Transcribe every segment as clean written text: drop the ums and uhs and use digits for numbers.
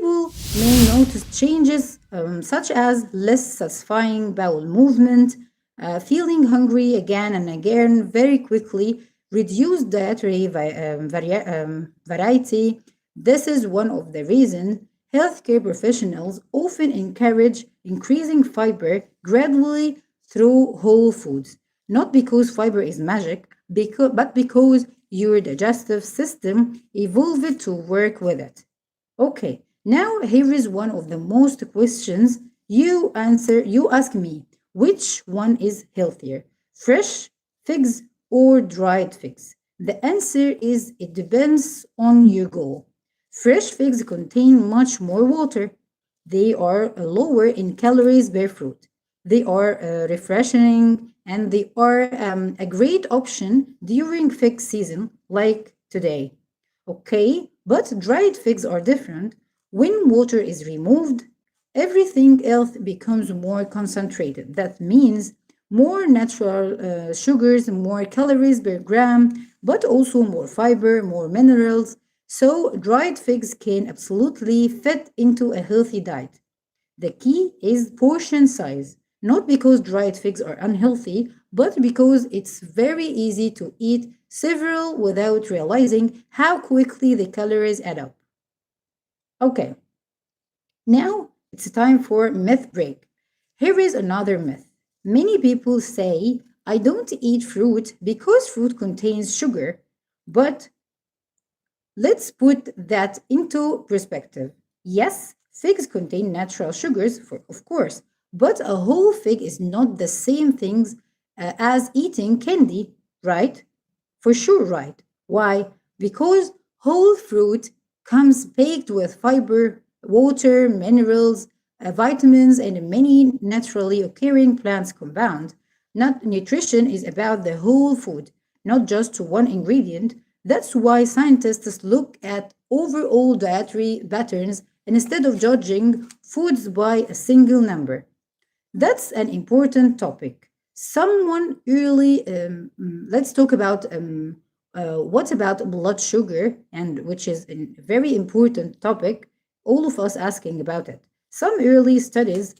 People may notice changes such as less satisfying bowel movement, feeling hungry again and again very quickly, reduced dietary variety. This is one of the reasons healthcare professionals often encourage increasing fiber gradually through whole foods, not because fiber is magic, but because your digestive system evolved to work with it. Okay, now here is one of the most questions you ask me. Which one is healthier? Fresh figs or dried figs? The answer is it depends on your goal. Fresh figs contain much more water. They are lower in calories per fruit. They are refreshing and they are a great option during fig season like today. Okay, but dried figs are different. When water is removed, everything else becomes more concentrated. That means more natural sugars, more calories per gram, but also more fiber, more minerals. So, dried figs can absolutely fit into a healthy diet. The key is portion size, not because dried figs are unhealthy, but because it's very easy to eat several without realizing how quickly the calories add up. Okay, now it's time for myth break. Here is another myth. Many people say, I don't eat fruit because fruit contains sugar, but let's put that into perspective. Yes, figs contain natural sugars, of course, but a whole fig is not the same things as eating candy, right? For sure, right. Why? Because whole fruit comes baked with fiber, water, minerals, vitamins, and many naturally occurring plants compound. Not nutrition is about the whole food, not just one ingredient. That's why scientists look at overall dietary patterns instead of judging foods by a single number. That's an important topic. Let's talk about what about blood sugar, and which is a very important topic. All of us asking about it. Some early studies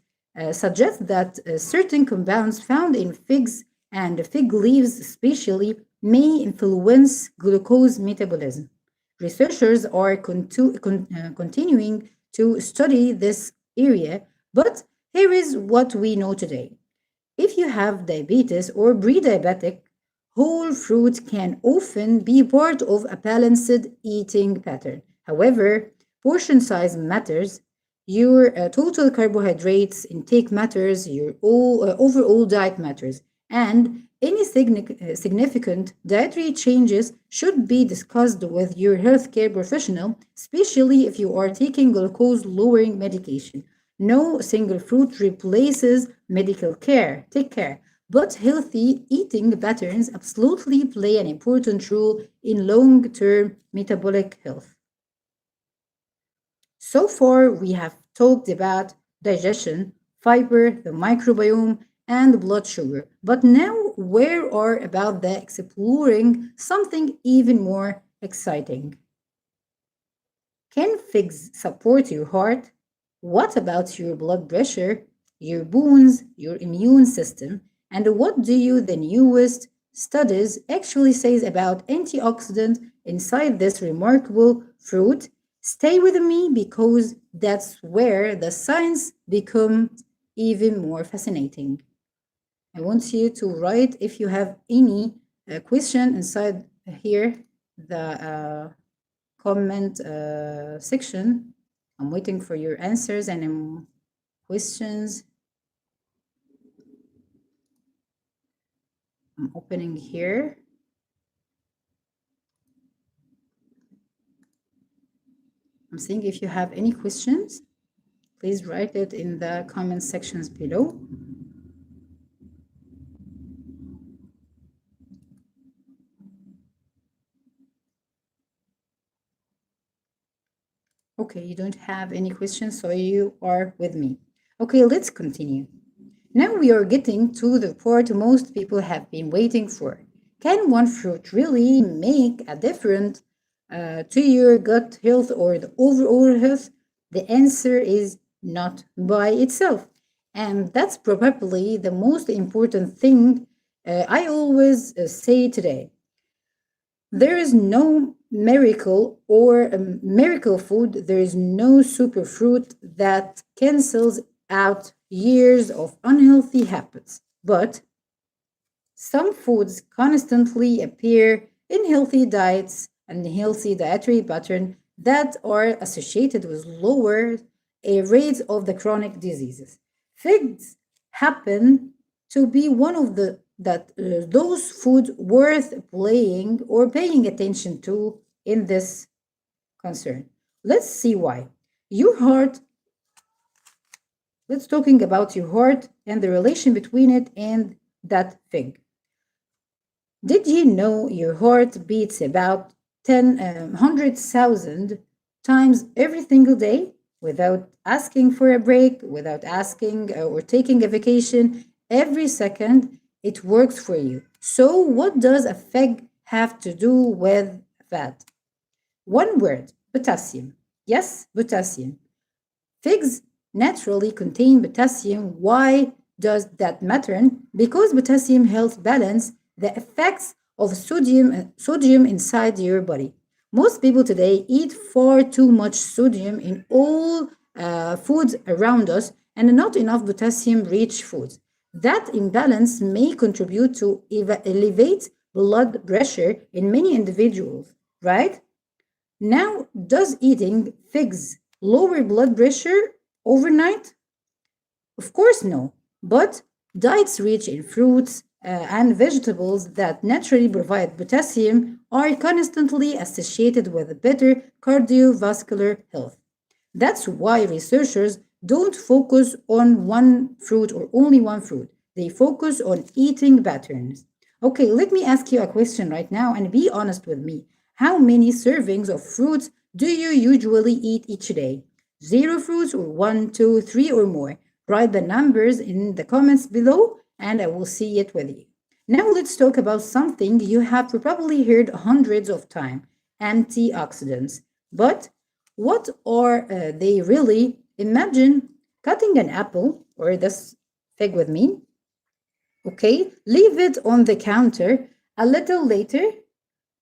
suggest that certain compounds found in figs and fig leaves, especially, may influence glucose metabolism. Researchers are continuing to study this area, but here is what we know today. If you have diabetes or pre-diabetic, whole fruit can often be part of a balanced eating pattern. However, portion size matters. Your total carbohydrates intake matters. Your overall diet matters. And any significant dietary changes should be discussed with your healthcare professional, especially if you are taking glucose lowering medication. No single fruit replaces medical care. Take care. But healthy eating patterns absolutely play an important role in long term metabolic health. So far, we have talked about digestion, fiber, the microbiome, and blood sugar. But now we are about the exploring something even more exciting. Can figs support your heart? What about your blood pressure, your bones, your immune system? And what do you the newest studies actually says about antioxidants inside this remarkable fruit? Stay with me because that's where the science becomes even more fascinating. I want you to write if you have any question inside here, the comment section. I'm waiting for your answers and questions. I'm opening here. I'm seeing if you have any questions, please write it in the comment sections below. Okay, you don't have any questions, so you are with me. Okay, let's continue. Now we are getting to the part most people have been waiting for. Can one fruit really make a difference to your gut health or the overall health? The answer is not by itself. And that's probably the most important thing I always say today. There is no miracle or a miracle food. There is no superfruit that cancels out years of unhealthy habits. But some foods constantly appear in healthy diets and healthy dietary pattern that are associated with lower rates of the chronic diseases. Figs happen to be one of the that those foods worth playing or paying attention to in this concern. Let's see why. Your heart, let's talking about your heart and the relation between it and that fig. Did you know your heart beats about 100,000 times every single day without asking for a break, without asking or taking a vacation? Every second it works for you. So, what does a fig have to do with that? One word, potassium. Yes, potassium. Figs naturally contain potassium. Why does that matter? Because potassium helps balance the effects of sodium inside your body. Most people today eat far too much sodium in all foods around us and not enough potassium rich foods. That imbalance may contribute to elevate blood pressure in many individuals, right? Now, does eating figs lower blood pressure overnight? Of course, no. But diets rich in fruits and vegetables that naturally provide potassium are constantly associated with better cardiovascular health. That's why researchers don't focus on one fruit or only one fruit. They focus on eating patterns. Okay, let me ask you a question right now and be honest with me. How many servings of fruits do you usually eat each day? Zero fruits or one, two, three, or more? Write the numbers in the comments below and I will see it with you. Now let's talk about something you have probably heard hundreds of times, antioxidants. But what are they really? Imagine cutting an apple or this fig with me. Okay, leave it on the counter. A little later,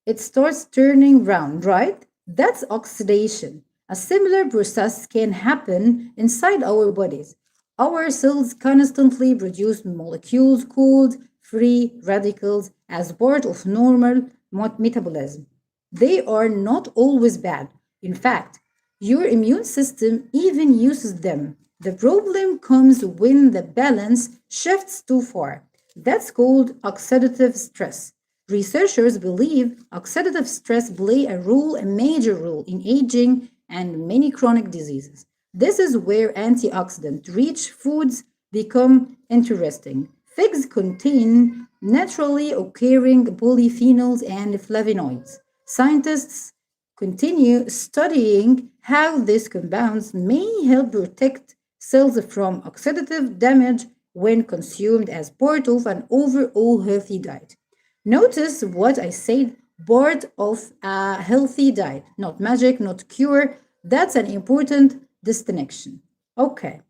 it starts turning brown, right? That's oxidation. A similar process can happen inside our bodies. Our cells constantly produce molecules called free radicals as part of normal metabolism. They are not always bad. In fact, your immune system even uses them. The problem comes when the balance shifts too far. That's called oxidative stress. Researchers believe oxidative stress play a major role in aging and many chronic diseases. This is where antioxidant-rich foods become interesting. Figs contain naturally occurring polyphenols and flavonoids. Scientists continue studying how these compounds may help protect cells from oxidative damage when consumed as part of an overall healthy diet. Notice what I said, part of a healthy diet, not magic, not cure. That's an important distinction. Okay.